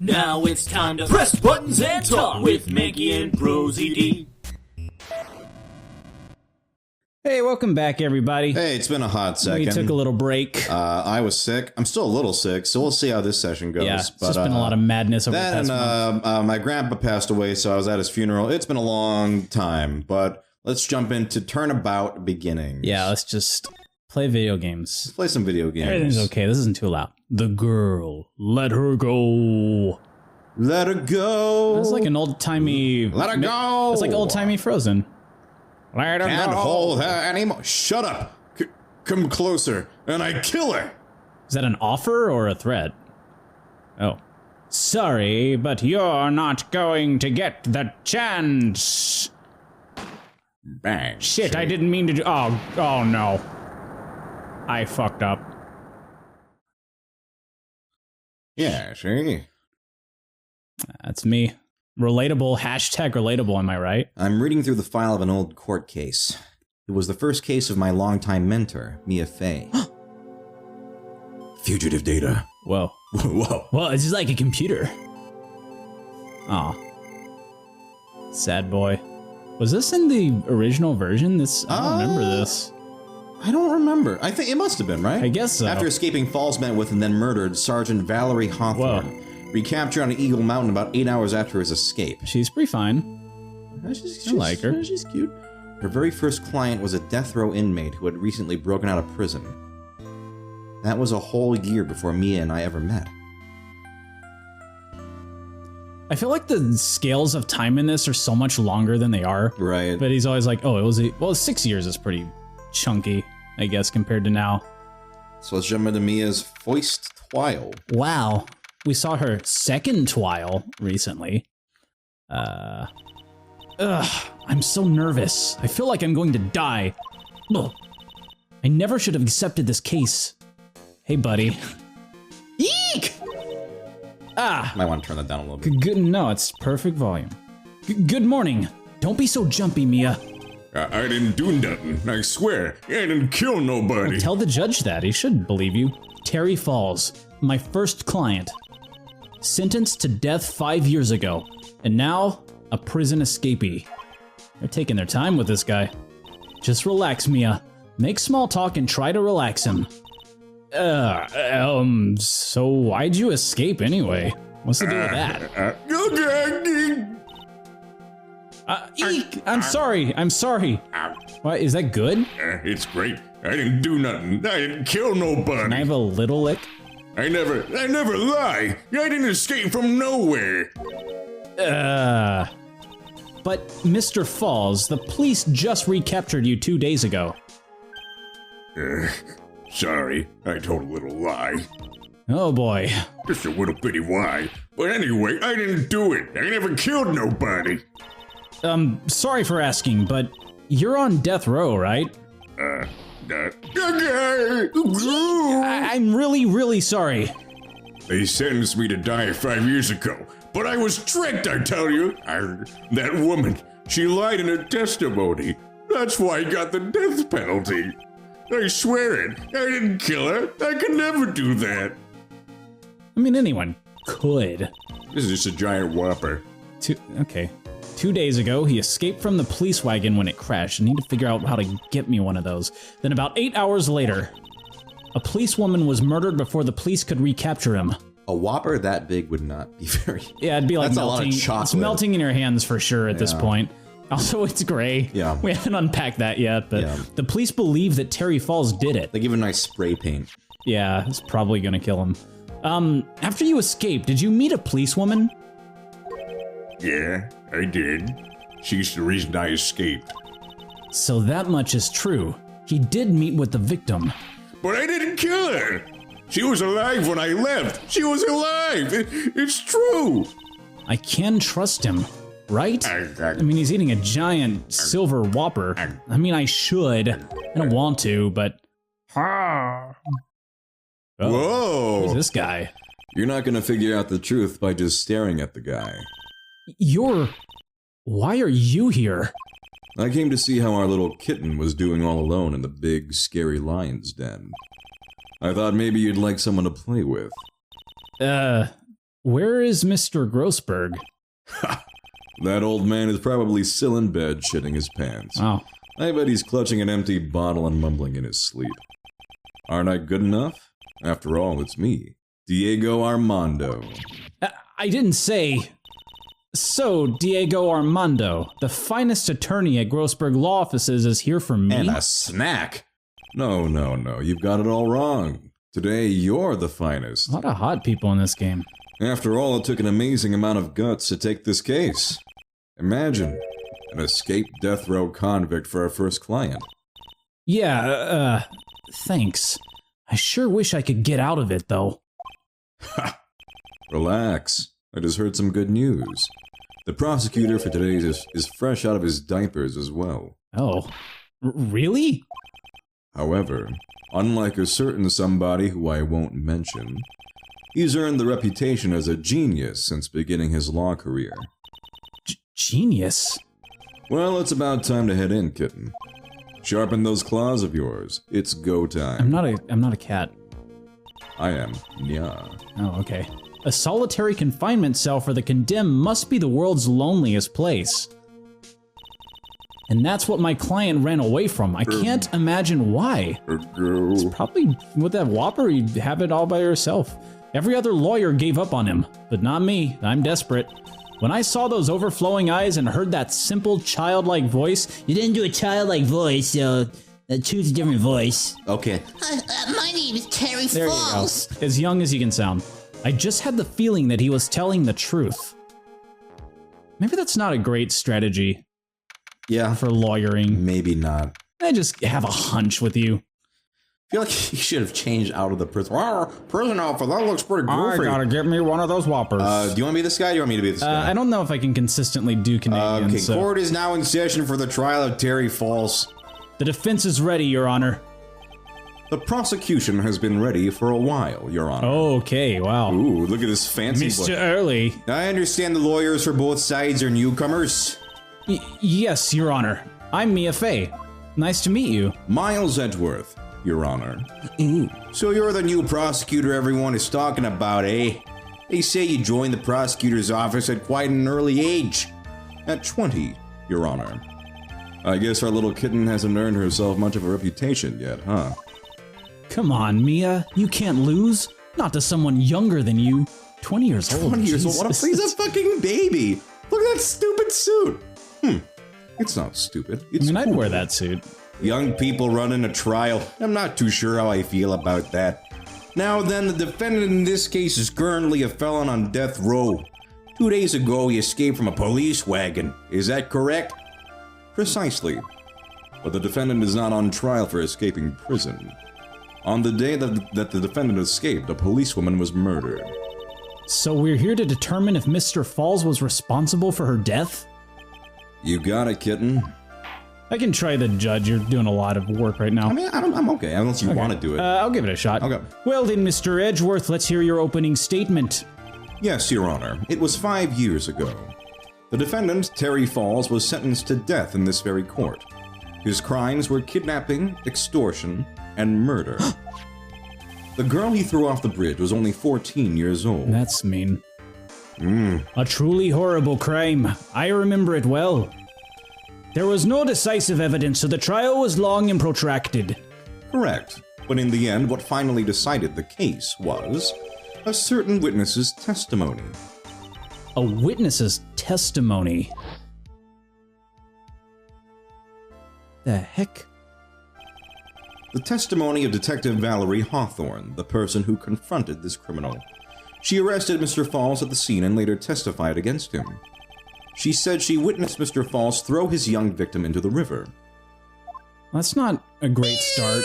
Now it's time to press buttons and talk with Manky and ProZD. Hey, welcome back, everybody. Hey, it's been a hot second. We took a little break. I was sick. I'm still a little sick, so we'll see how this session goes. Yeah, it's just been a lot of madness over the past month. My grandpa passed away, so I was at his funeral. It's been a long time, but let's jump into Turnabout Beginnings. Yeah, let's just play video games. Let's play some video games. Everything's okay. This isn't too loud. The girl, let her go. Let her go. It's like an old-timey... Let her go. It's like old-timey Frozen. Let her Can't go. hold her anymore. Shut up. Come closer, and I kill her. Is that an offer or a threat? Oh. Sorry, but you're not going to get the chance. Bang. Shit, I didn't mean to do... Oh no. I fucked up. Yeah, see? That's me. Relatable, hashtag relatable, am I right? I'm reading through the file of an old court case. It was the first case of my longtime mentor, Mia Fey. Fugitive data. Whoa. Whoa. Well, it's just like a computer. Aw. Sad boy. Was this in the original version? I don't remember this. I don't remember. I think it must have been, right? I guess so. After escaping falls met with and then murdered Sergeant Valerie Hawthorne. Recaptured on Eagle Mountain about 8 hours after his escape. She's pretty fine. I like her. She's cute. Her very first client was a death row inmate who had recently broken out of prison. That was a whole year before Mia and I ever met. I feel like the scales of time in this are so much longer than they are. Right. But he's always like, oh, it was... Well, 6 years is pretty chunky, I guess, compared to now. So let's jump into Mia's first trial. Wow. We saw her second trial recently. I'm so nervous. I feel like I'm going to die. Ugh. I never should have accepted this case. Hey, buddy. Eek! Ah! Might want to turn that down a little bit. Good, no, it's perfect volume. Good morning. Don't be so jumpy, Mia. I didn't do nothing, I swear. I didn't kill nobody. Well, tell the judge that. He should believe you. Terry Falls, my first client. Sentenced to death 5 years ago, and now a prison escapee. They're taking their time with this guy. Just relax, Mia. Make small talk and try to relax him. So why'd you escape anyway? What's the deal with that? Eek! I'm sorry. What, is that good? It's great. I didn't do nothing. I didn't kill nobody. Can I have a little lick? I never lie. I didn't escape from nowhere. But Mr. Falls, the police just recaptured you 2 days ago. Sorry, I told a little lie. Oh boy. Just a little bitty lie. But anyway, I didn't do it. I never killed nobody. Sorry for asking, but you're on death row, right? I'm really, really sorry. They sentenced me to die 5 years ago, but I was tricked, I tell you. That woman, she lied in her testimony. That's why I got the death penalty. I swear it. I didn't kill her. I could never do that. I mean, anyone could. This is just a giant whopper. Okay. 2 days ago, he escaped from the police wagon when it crashed. I need to figure out how to get me one of those. Then about 8 hours later, a policewoman was murdered before the police could recapture him. A Whopper that big would not be very... Yeah, it'd be like That's melting. A lot of chocolate. It's melting in your hands for sure at this point. Also, it's gray. Yeah. We haven't unpacked that yet, but the police believe that Terry Falls did it. They give him a nice spray paint. Yeah, it's probably gonna kill him. After you escaped, did you meet a policewoman? Yeah, I did. She's the reason I escaped. So that much is true. He did meet with the victim. But I didn't kill her! She was alive when I left! She was alive! It's true! I can trust him, right? I mean, he's eating a giant silver Whopper. I mean, I should. I don't want to, but... Whoa! Who's this guy? You're not gonna figure out the truth by just staring at the guy. Why are you here? I came to see how our little kitten was doing all alone in the big, scary lion's den. I thought maybe you'd like someone to play with. where is Mr. Grossberg? That old man is probably still in bed shitting his pants. Oh. I bet he's clutching an empty bottle and mumbling in his sleep. Aren't I good enough? After all, it's me, Diego Armando. I didn't say... So, Diego Armando, the finest attorney at Grossberg Law Offices, is here for me? And a snack. No, you've got it all wrong. Today, you're the finest. A lot of hot people in this game. After all, it took an amazing amount of guts to take this case. Imagine, an escaped death row convict for our first client. Yeah, thanks. I sure wish I could get out of it, though. Ha! Relax. I just heard some good news. The prosecutor for today is fresh out of his diapers as well. Oh, really? However, unlike a certain somebody who I won't mention, he's earned the reputation as a genius since beginning his law career. Genius? Well, it's about time to head in, kitten. Sharpen those claws of yours. It's go time. I'm not a cat. I am. Yeah. Oh, okay. A solitary confinement cell for the condemned must be the world's loneliest place. And that's what my client ran away from. I can't imagine why. It's probably with that whopper, you'd have it all by yourself. Every other lawyer gave up on him, but not me. I'm desperate. When I saw those overflowing eyes and heard that simple childlike voice, You didn't do a childlike voice, so choose a different voice. Okay. My name is Terry there you Falls. go. As young as you can sound. I just had the feeling that he was telling the truth. Maybe that's not a great strategy Yeah. for lawyering. Maybe not. I just have a hunch with you. I feel like he should have changed out of the prison. Prison outfit, that looks pretty goofy. get me one of those whoppers. Do you want me to be this guy? Or do you want me to be this guy? I don't know if I can consistently do Canadian. Okay, so. court is now in session for the trial of Terry Falls. The defense is ready, Your Honor. The prosecution has been ready for a while, Your Honor. Okay, wow. Ooh, look at this fancy Mr. boy. Early. I understand the lawyers for both sides are newcomers. Yes, Your Honor. I'm Mia Fey. Nice to meet you. Miles Edgeworth, Your Honor. Ooh. So you're the new prosecutor everyone is talking about, eh? They say you joined the prosecutor's office at quite an early age. At 20, Your Honor. I guess our little kitten hasn't earned herself much of a reputation yet, huh? Come on, Mia. You can't lose. Not to someone younger than you. 20 years old. 20 years old? What if he's a fucking baby? Look at that stupid suit. It's not stupid. I It's mean, I'd cool. wear that suit. Young people running a trial. I'm not too sure how I feel about that. Now then, the defendant in this case is currently a felon on death row. 2 days ago, he escaped from a police wagon. Is that correct? Precisely. But the defendant is not on trial for escaping prison. On the day that the defendant escaped, a policewoman was murdered. So we're here to determine if Mr. Falls was responsible for her death? You got it, kitten. I can try the judge. You're doing a lot of work right now. I mean, I'm okay, unless you want to do it. I'll give it a shot. Okay. Well then, Mr. Edgeworth, let's hear your opening statement. Yes, Your Honor. It was 5 years ago. The defendant, Terry Falls, was sentenced to death in this very court. His crimes were kidnapping, extortion, and murder. The girl he threw off the bridge was only 14 years old. That's mean. A truly horrible crime. I remember it well. There was no decisive evidence, so the trial was long and protracted. Correct. But in the end, what finally decided the case was a certain witness's testimony. A witness's testimony. The heck? The testimony of Detective Valerie Hawthorne, the person who confronted this criminal. She arrested Mr. Falls at the scene and later testified against him. She said she witnessed Mr. Falls throw his young victim into the river. That's not a great start.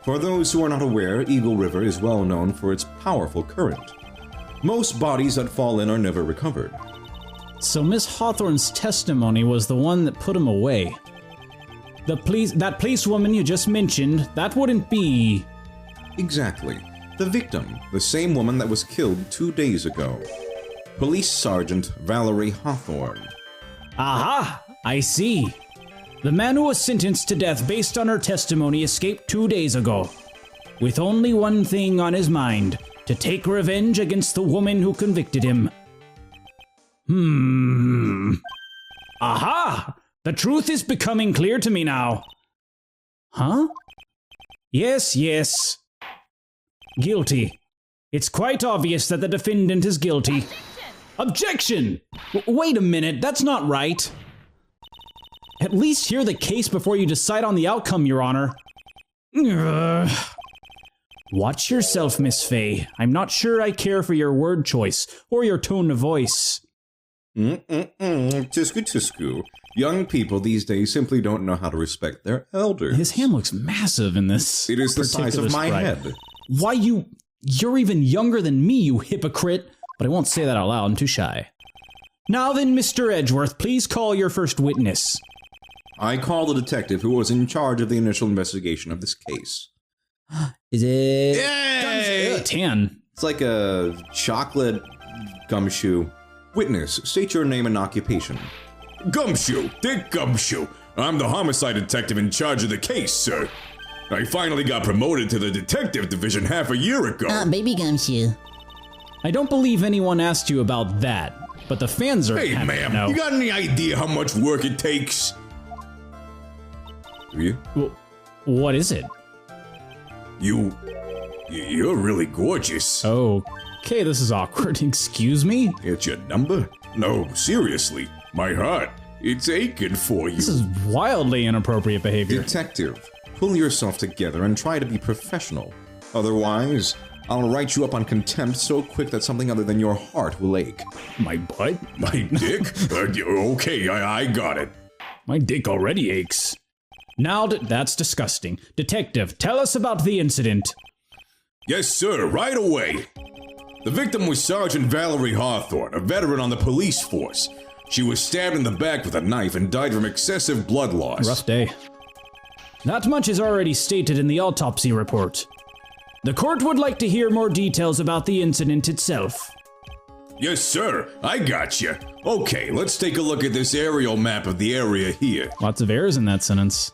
For those who are not aware, Eagle River is well known for its powerful current. Most bodies that fall in are never recovered. So Miss Hawthorne's testimony was the one that put him away. That policewoman you just mentioned, that wouldn't be... Exactly. The victim, the same woman that was killed 2 days ago. Police Sergeant Valerie Hawthorne. Aha! I see. The man who was sentenced to death based on her testimony escaped 2 days ago. With only one thing on his mind, to take revenge against the woman who convicted him. Aha! The truth is becoming clear to me now. Huh? Yes, yes. Guilty. It's quite obvious that the defendant is guilty. Objection! Wait a minute, that's not right. At least hear the case before you decide on the outcome, Your Honor. Watch yourself, Miss Fay. I'm not sure I care for your word choice or your tone of voice. Tusku tusku. Young people these days simply don't know how to respect their elders. His hand looks massive in this. It is the size of my head. Why you're even younger than me, you hypocrite. But I won't say that out loud, I'm too shy. Now then, Mr. Edgeworth, please call your first witness. I call the detective who was in charge of the initial investigation of this case. Is it? Yay! Tan. It's like a chocolate gumshoe. Witness, state your name and occupation. Gumshoe, Dick Gumshoe. I'm the homicide detective in charge of the case, sir. I finally got promoted to the detective division half a year ago. Baby Gumshoe. I don't believe anyone asked you about that, but the fans are Hey, happy to ma'am, know. you got any idea how much work it takes? Do you? Well, what is it? You're really gorgeous. Okay, this is awkward. Excuse me? It's your number? No, seriously. My heart. It's aching for you. This is wildly inappropriate behavior. Detective, pull yourself together and try to be professional. Otherwise, I'll write you up on contempt so quick that something other than your heart will ache. My butt? My dick? Okay, I got it. My dick already aches. Now, that's disgusting. Detective, tell us about the incident. Yes, sir, right away. The victim was Sergeant Valerie Hawthorne, a veteran on the police force. She was stabbed in the back with a knife and died from excessive blood loss. Rough day. That much is already stated in the autopsy report. The court would like to hear more details about the incident itself. Yes, sir, I got you. Okay, let's take a look at this aerial map of the area here. Lots of errors in that sentence.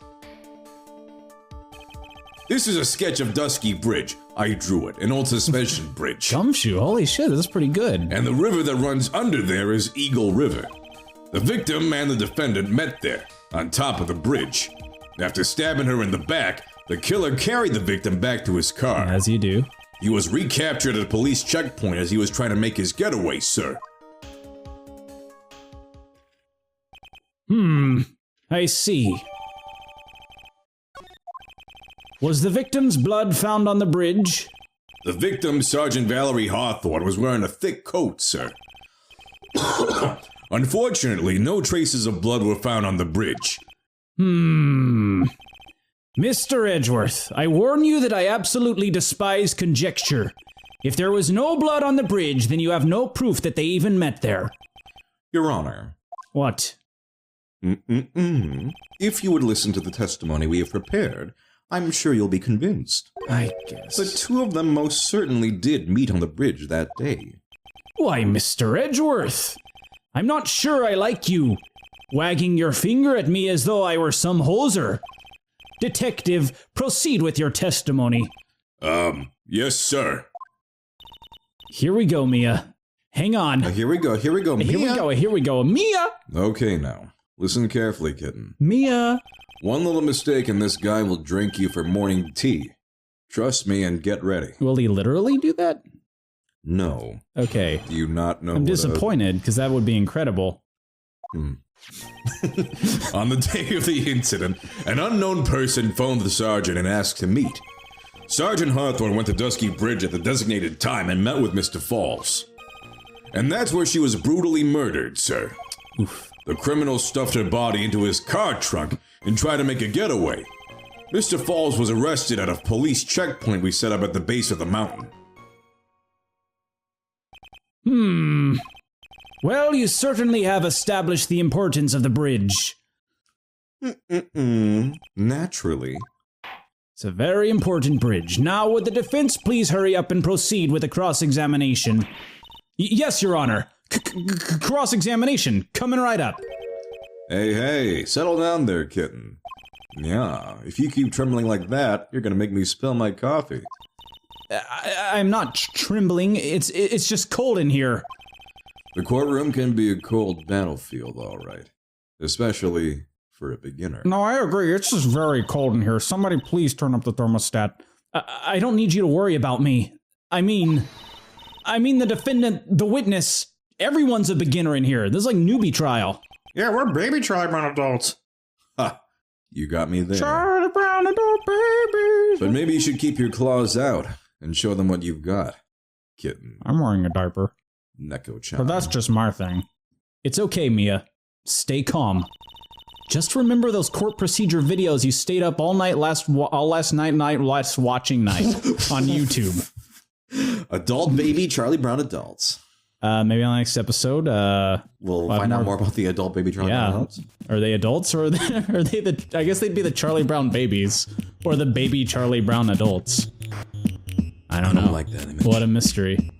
This is a sketch of Dusky Bridge. I drew it, an old suspension bridge. Gumshoe, holy shit, this is pretty good. And the river that runs under there is Eagle River. The victim and the defendant met there, on top of the bridge. After stabbing her in the back, the killer carried the victim back to his car. As you do. He was recaptured at a police checkpoint as he was trying to make his getaway, sir. I see. Was the victim's blood found on the bridge? The victim, Sergeant Valerie Hawthorne, was wearing a thick coat, sir. Unfortunately, no traces of blood were found on the bridge. Mr. Edgeworth, I warn you that I absolutely despise conjecture. If there was no blood on the bridge, then you have no proof that they even met there. Your Honor. What? If you would listen to the testimony we have prepared, I'm sure you'll be convinced. I guess. The two of them most certainly did meet on the bridge that day. Why, Mr. Edgeworth, I'm not sure I like you, wagging your finger at me as though I were some hoser. Detective, proceed with your testimony. Yes, sir. Here we go, Mia. Hang on. Here we go, Mia. Here we go. Mia! Okay now, listen carefully, kitten. Mia! One little mistake and this guy will drink you for morning tea. Trust me and get ready. Will he literally do that? No. Okay. Do you not know I'm disappointed, because that would be incredible. On the day of the incident, an unknown person phoned the sergeant and asked to meet. Sergeant Hawthorne went to Dusky Bridge at the designated time and met with Mr. Falls. And that's where she was brutally murdered, sir. Oof. The criminal stuffed her body into his car trunk and tried to make a getaway. Mr. Falls was arrested at a police checkpoint we set up at the base of the mountain. Well, you certainly have established the importance of the bridge. Naturally. It's a very important bridge. Now, would the defense please hurry up and proceed with the cross-examination? Yes, Your Honor. Cross-examination. Coming right up. Hey, settle down there, kitten. Yeah, if you keep trembling like that, you're gonna make me spill my coffee. I'm not trembling. It's just cold in here. The courtroom can be a cold battlefield, all right. Especially for a beginner. No, I agree. It's just very cold in here. Somebody please turn up the thermostat. I don't need you to worry about me. I mean the defendant, the witness. Everyone's a beginner in here. This is like newbie trial. Yeah, we're baby Charlie Brown adults. Ha! You got me there. Charlie Brown adult babies. But maybe you should keep your claws out and show them what you've got. Kitten. I'm wearing a diaper. Neko-chan. But that's just my thing. It's okay, Mia. Stay calm. Just remember those court procedure videos you stayed up all night last watching night on YouTube. Adult baby Charlie Brown adults. Maybe on the next episode, We'll find out more about the adult baby Charlie Brown adults. Are they adults or are they the? I guess they'd be the Charlie Brown babies or the baby Charlie Brown adults. I don't know. like that image. What a mystery.